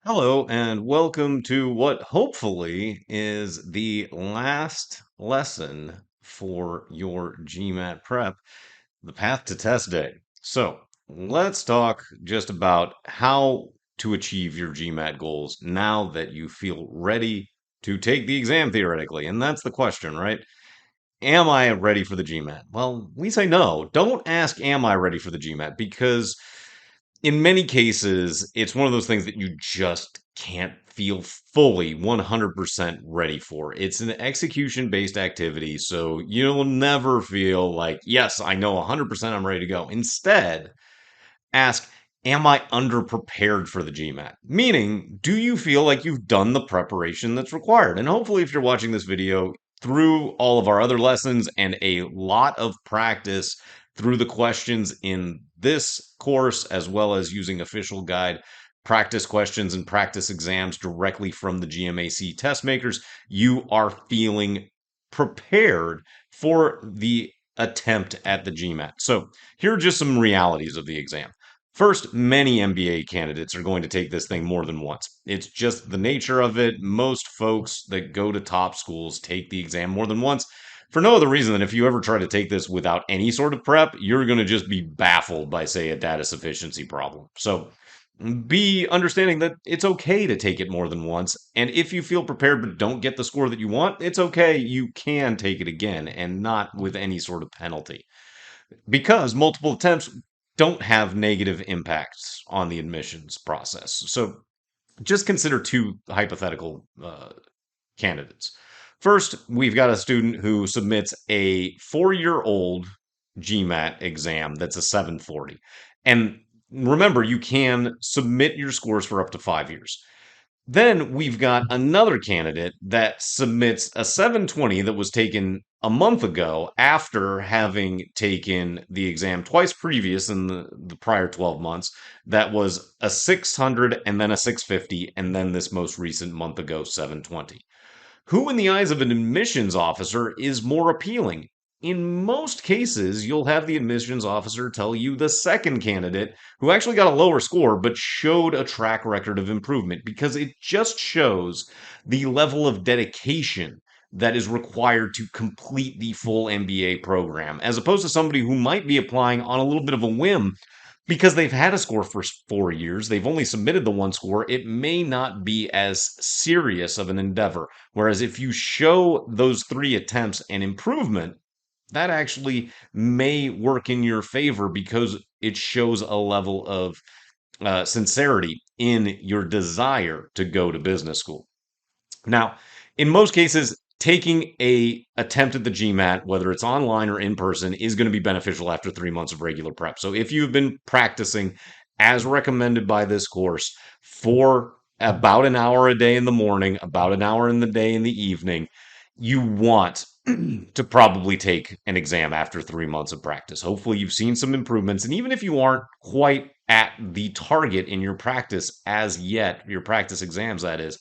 Hello, and welcome to what hopefully is the last lesson for your GMAT prep, the path to test day. So, let's talk just about how to achieve your GMAT goals now that you feel ready to take the exam theoretically. And that's the question, right? Am I ready for the GMAT? Well, we say no. Don't ask, am I ready for the GMAT? Because in many cases, it's one of those things that you just can't feel fully 100% ready for. It's an execution based activity, so you'll never feel like, yes, I know 100% I'm ready to go. Instead, ask, am I underprepared for the GMAT? Meaning, do you feel like you've done the preparation that's required? And hopefully, if you're watching this video through all of our other lessons and a lot of practice through the questions in this course, as well as using official guide practice questions and practice exams directly from the GMAC test makers, you are feeling prepared for the attempt at the GMAT. So, here are just some realities of the exam. First, many MBA candidates are going to take this thing more than once. It's just the nature of it. Most folks that go to top schools take the exam more than once for no other reason than if you ever try to take this without any sort of prep, you're going to just be baffled by, say, a data sufficiency problem. So be understanding that it's okay to take it more than once. And if you feel prepared but don't get the score that you want, it's okay. You can take it again and not with any sort of penalty because multiple attempts don't have negative impacts on the admissions process. So just consider two hypothetical candidates. First, we've got a student who submits a 4-year old GMAT exam that's a 740. And remember, you can submit your scores for up to 5 years. Then we've got another candidate that submits a 720 that was taken a month ago after having taken the exam twice previous in the prior 12 months. That was a 600 and then a 650, and then this most recent month ago, 720. Who, in the eyes of an admissions officer, is more appealing? In most cases, you'll have the admissions officer tell you the second candidate who actually got a lower score but showed a track record of improvement because it just shows the level of dedication that is required to complete the full MBA program, as opposed to somebody who might be applying on a little bit of a whim because they've had a score for 4 years, they've only submitted the one score, it may not be as serious of an endeavor. Whereas if you show those 3 attempts and improvement, that actually may work in your favor because it shows a level of sincerity in your desire to go to business school. Now, in most cases, taking a attempt at the GMAT, whether it's online or in person, is going to be beneficial after 3 months of regular prep. So if you've been practicing as recommended by this course for about an hour a day in the morning, about an hour in the day in the evening, you want to probably take an exam after 3 months of practice. Hopefully, you've seen some improvements. And even if you aren't quite at the target in your practice as yet, your practice exams, that is,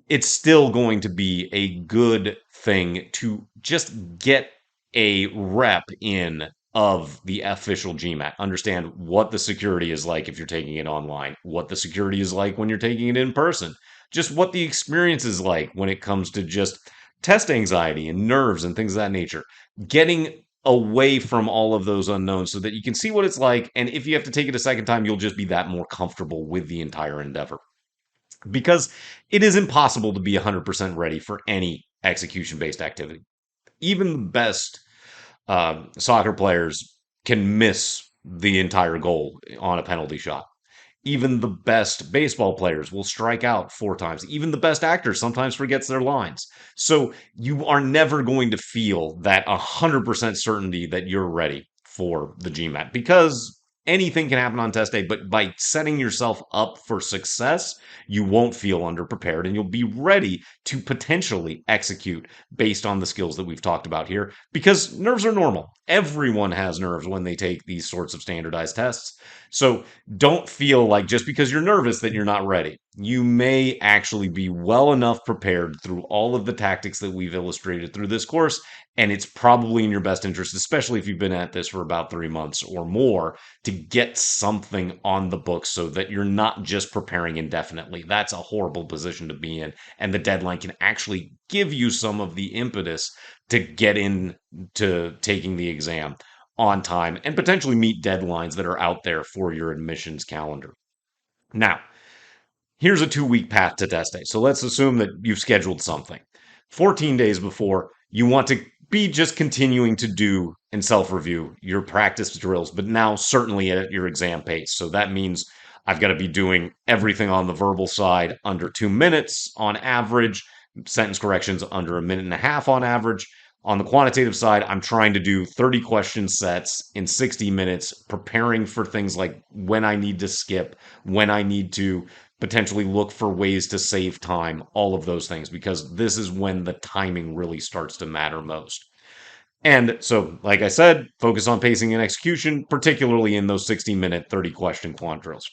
it's still going to be a good thing to just get a rep in of the official GMAT. Understand what the security is like if you're taking it online, what the security is like when you're taking it in person, just what the experience is like when it comes to just test anxiety and nerves and things of that nature. Getting away from all of those unknowns so that you can see what it's like. And if you have to take it a second time, you'll just be that more comfortable with the entire endeavor because it is impossible to be 100% ready for any execution based activity. Even the best soccer players can miss the entire goal on a penalty shot. Even the best baseball players will strike out 4 times. Even the best actors sometimes forgets their lines. So you are never going to feel that 100% certainty that you're ready for the GMAT because anything can happen on test day. But by setting yourself up for success, you won't feel underprepared and you'll be ready to potentially execute based on the skills that we've talked about here because nerves are normal. Everyone has nerves when they take these sorts of standardized tests. So don't feel like just because you're nervous that you're not ready. you may actually be well enough prepared through all of the tactics that we've illustrated through this course. And it's probably in your best interest, especially if you've been at this for about 3 months or more, to get something on the books so that you're not just preparing indefinitely. That's a horrible position to be in. And the deadline can actually give you some of the impetus to get into taking the exam on time and potentially meet deadlines that are out there for your admissions calendar. Now, here's a 2 week path to test day. So let's assume that you've scheduled something. 14 days before, you want to be just continuing to do and self review your practice drills, but now certainly at your exam pace. So that means I've got to be doing everything on the verbal side under 2 minutes on average, sentence corrections under a minute and a half on average. On the quantitative side, I'm trying to do 30 question sets in 60 minutes, preparing for things like when I need to skip, when I need to potentially look for ways to save time, all of those things, because this is when the timing really starts to matter most. And so, like I said, focus on pacing and execution, particularly in those 60-minute, 30 question quant drills.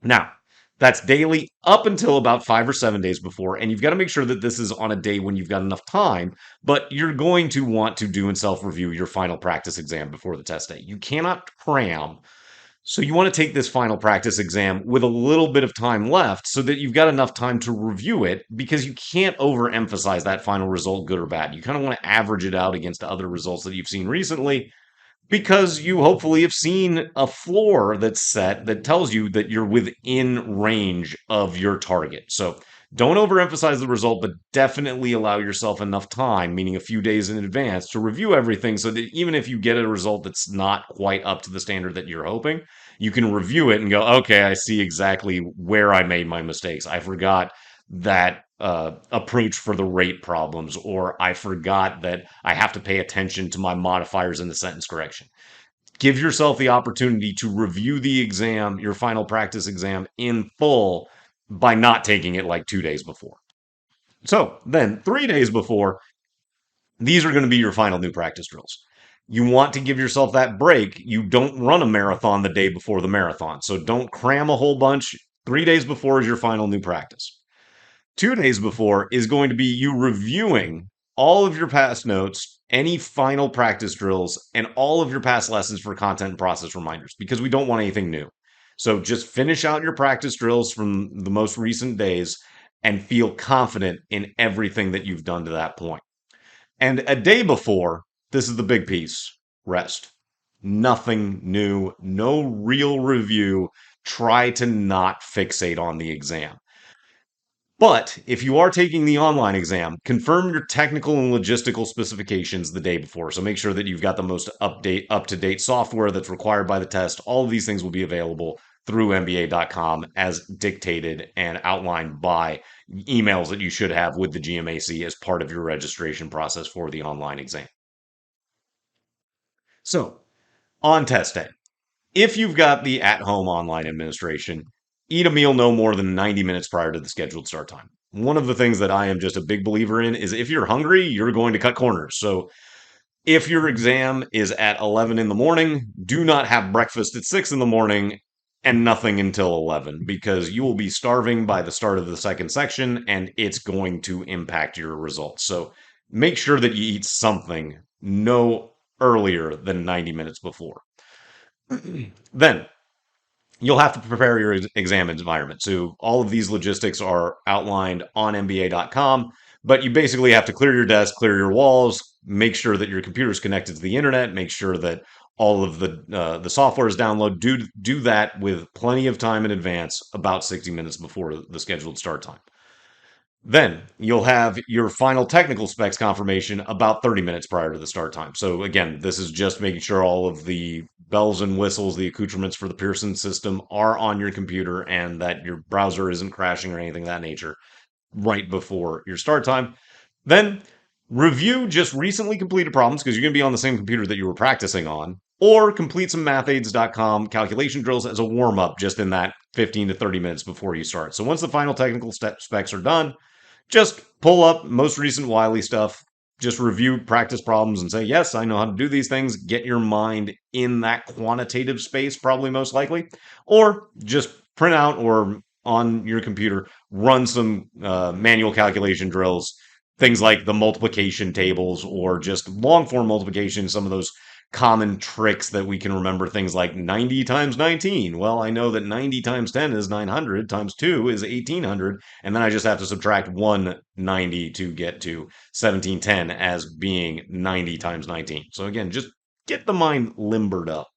Now, that's daily up until about 5 or 7 days before. And you've got to make sure that this is on a day when you've got enough time, but you're going to want to do and self review your final practice exam before the test day. You cannot cram, so you want to take this final practice exam with a little bit of time left so that you've got enough time to review it, because you can't overemphasize that final result, good or bad. You kind of want to average it out against other results that you've seen recently, because you hopefully have seen a floor that's set that tells you that you're within range of your target. So don't overemphasize the result, but definitely allow yourself enough time, meaning a few days in advance, to review everything so that even if you get a result that's not quite up to the standard that you're hoping, you can review it and go, okay, I see exactly where I made my mistakes. I forgot that approach for the rate problems, or I forgot that I have to pay attention to my modifiers in the sentence correction. Give yourself the opportunity to review the exam, your final practice exam, in full by not taking it like 2 days before. So then, 3 days before, these are going to be your final new practice drills. You want to give yourself that break. You don't run a marathon the day before the marathon. So don't cram a whole bunch. 3 days before is your final new practice. 2 days before is going to be you reviewing all of your past notes, any final practice drills, and all of your past lessons for content and process reminders, because we don't want anything new. So just finish out your practice drills from the most recent days and feel confident in everything that you've done to that point. And a day before, this is the big piece: rest. Nothing new, no real review. Try to not fixate on the exam. But if you are taking the online exam, confirm your technical and logistical specifications the day before. So make sure that you've got the most up-to-date software that's required by the test. All of these things will be available through MBA.com as dictated and outlined by emails that you should have with the GMAC as part of your registration process for the online exam. So on test day, if you've got the at-home online administration, eat a meal no more than 90 minutes prior to the scheduled start time. One of the things that I am just a big believer in is if you're hungry, you're going to cut corners. So if your exam is at 11 in the morning, do not have breakfast at 6 in the morning and nothing until 11, because you will be starving by the start of the second section and it's going to impact your results. So make sure that you eat something no earlier than 90 minutes before. Then you'll have to prepare your exam environment. So all of these logistics are outlined on MBA.com, but you basically have to clear your desk, clear your walls, make sure that your computer is connected to the internet, make sure that all of the software is downloaded. Do that with plenty of time in advance, about 60 minutes before the scheduled start time. Then you'll have your final technical specs confirmation about 30 minutes prior to the start time. So again, this is just making sure all of the bells and whistles, the accoutrements for the Pearson system are on your computer and that your browser isn't crashing or anything of that nature right before your start time. Then review just recently completed problems, because you're going to be on the same computer that you were practicing on, or complete some mathaids.com calculation drills as a warm up just in that 15 to 30 minutes before you start. So once the final technical specs are done, just pull up most recent Wiley stuff, just review practice problems and say, yes, I know how to do these things. Get your mind in that quantitative space, probably most likely, or just print out or on your computer, run some manual calculation drills, things like the multiplication tables or just long form multiplication, some of those common tricks that we can remember, things like 90 times 19. Well, I know that 90 times 10 is 900, times 2 is 1800, and then I just have to subtract 190 to get to 1710 as being 90 times 19. So again, just get the mind limbered up.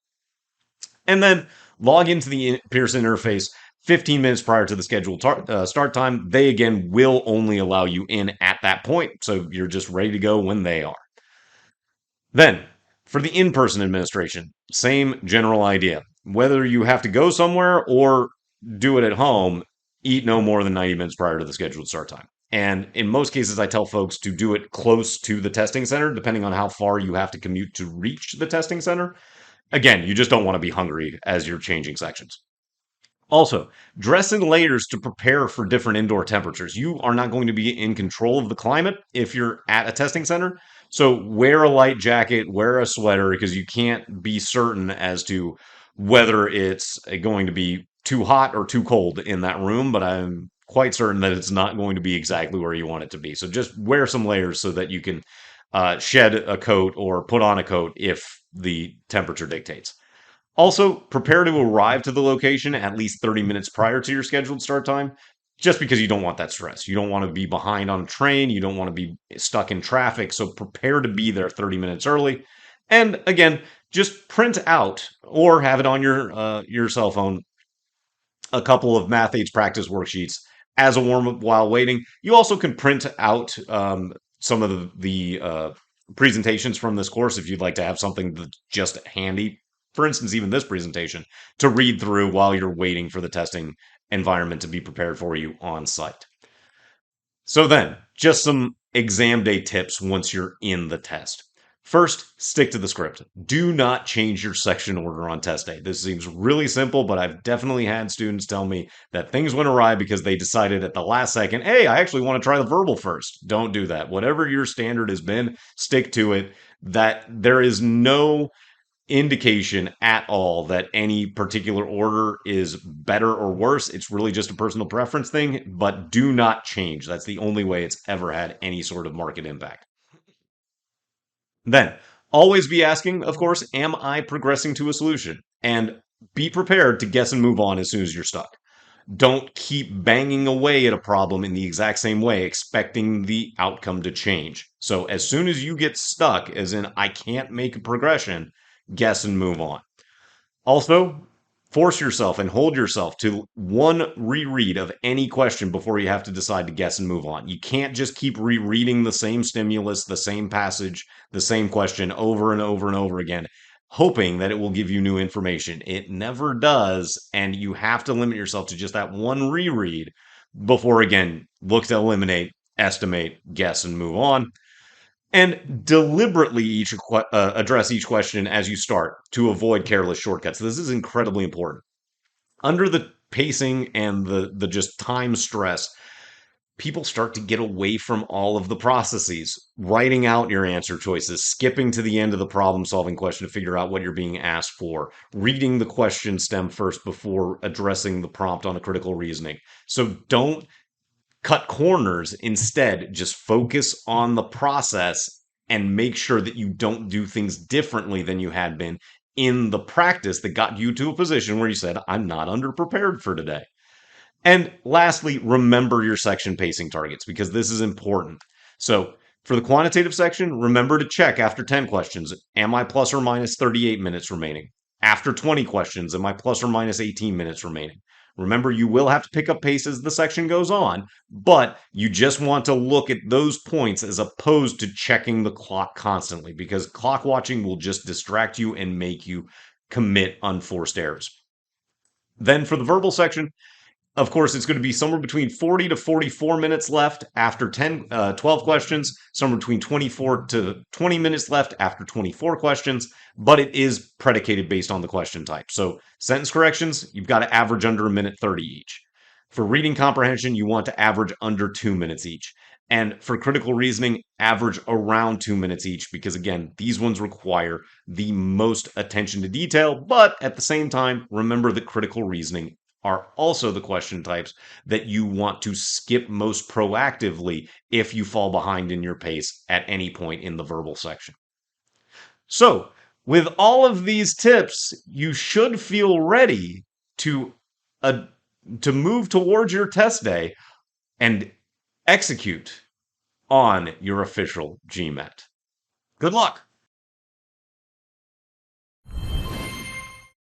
And then log into the Pearson interface 15 minutes prior to the scheduled start time. They again will only allow you in at that point, so you're just ready to go when they are. Then, for the in person administration, same general idea. Whether you have to go somewhere or do it at home, eat no more than 90 minutes prior to the scheduled start time. And in most cases, I tell folks to do it close to the testing center, depending on how far you have to commute to reach the testing center. Again, you just don't want to be hungry as you're changing sections. Also, dress in layers to prepare for different indoor temperatures. You are not going to be in control of the climate if you're at a testing center. So wear a light jacket, wear a sweater, because you can't be certain as to whether it's going to be too hot or too cold in that room, but I'm quite certain that it's not going to be exactly where you want it to be. So just wear some layers so that you can shed a coat or put on a coat if the temperature dictates. Also, prepare to arrive to the location at least 30 minutes prior to your scheduled start time, just because you don't want that stress. You don't want to be behind on a train. You don't want to be stuck in traffic. So prepare to be there 30 minutes early. And again, just print out or have it on your cell phone a couple of Math Aids practice worksheets as a warm up while waiting. You also can print out some of the presentations from this course if you'd like to have something that's just handy. For instance, even this presentation to read through while you're waiting for the testing environment to be prepared for you on site. So then, just some exam day tips once you're in the test. First, stick to the script. Do not change your section order on test day. This seems really simple, but I've definitely had students tell me that things went awry because they decided at the last second, hey, I actually want to try the verbal first. Don't do that. Whatever your standard has been, stick to it. That there is no indication at all that any particular order is better or worse. It's really just a personal preference thing, but do not change. That's the only way it's ever had any sort of market impact. Then, always be asking, of course, am I progressing to a solution? And be prepared to guess and move on as soon as you're stuck. Don't keep banging away at a problem in the exact same way, expecting the outcome to change. So, as soon as you get stuck, as in, I can't make a progression, guess and move on. Also, force yourself and hold yourself to one reread of any question before you have to decide to guess and move on. You can't just keep rereading the same stimulus, the same passage, the same question over and over and over again, hoping that it will give you new information. It never does, and you have to limit yourself to just that one reread before, again, look to eliminate, estimate, guess, and move on. And deliberately address each question as you start to avoid careless shortcuts. This is incredibly important. Under the pacing and the just time stress, people start to get away from all of the processes, writing out your answer choices, skipping to the end of the problem solving question to figure out what you're being asked for, reading the question stem first before addressing the prompt on the critical reasoning. So don't cut corners. Instead, just focus on the process and make sure that you don't do things differently than you had been in the practice that got you to a position where you said, I'm not underprepared for today. And lastly, remember your section pacing targets because this is important. So for the quantitative section, remember to check after 10 questions, am I plus or minus 38 minutes remaining? After 20 questions, am I plus or minus 18 minutes remaining? Remember, you will have to pick up pace as the section goes on, but you just want to look at those points as opposed to checking the clock constantly because clock watching will just distract you and make you commit unforced errors. Then for the verbal section, of course, it's going to be somewhere between 40 to 44 minutes left after 12 questions, somewhere between 24 to 20 minutes left after 24 questions, but it is predicated based on the question type. So sentence corrections, you've got to average under a minute 30 each. For reading comprehension, you want to average under 2 minutes each. And for critical reasoning, average around 2 minutes each, because again, these ones require the most attention to detail, but at the same time, remember that critical reasoning are also the question types that you want to skip most proactively if you fall behind in your pace at any point in the verbal section. So, with all of these tips, you should feel ready to uh, to move towards your test day and execute on your official GMAT. Good luck.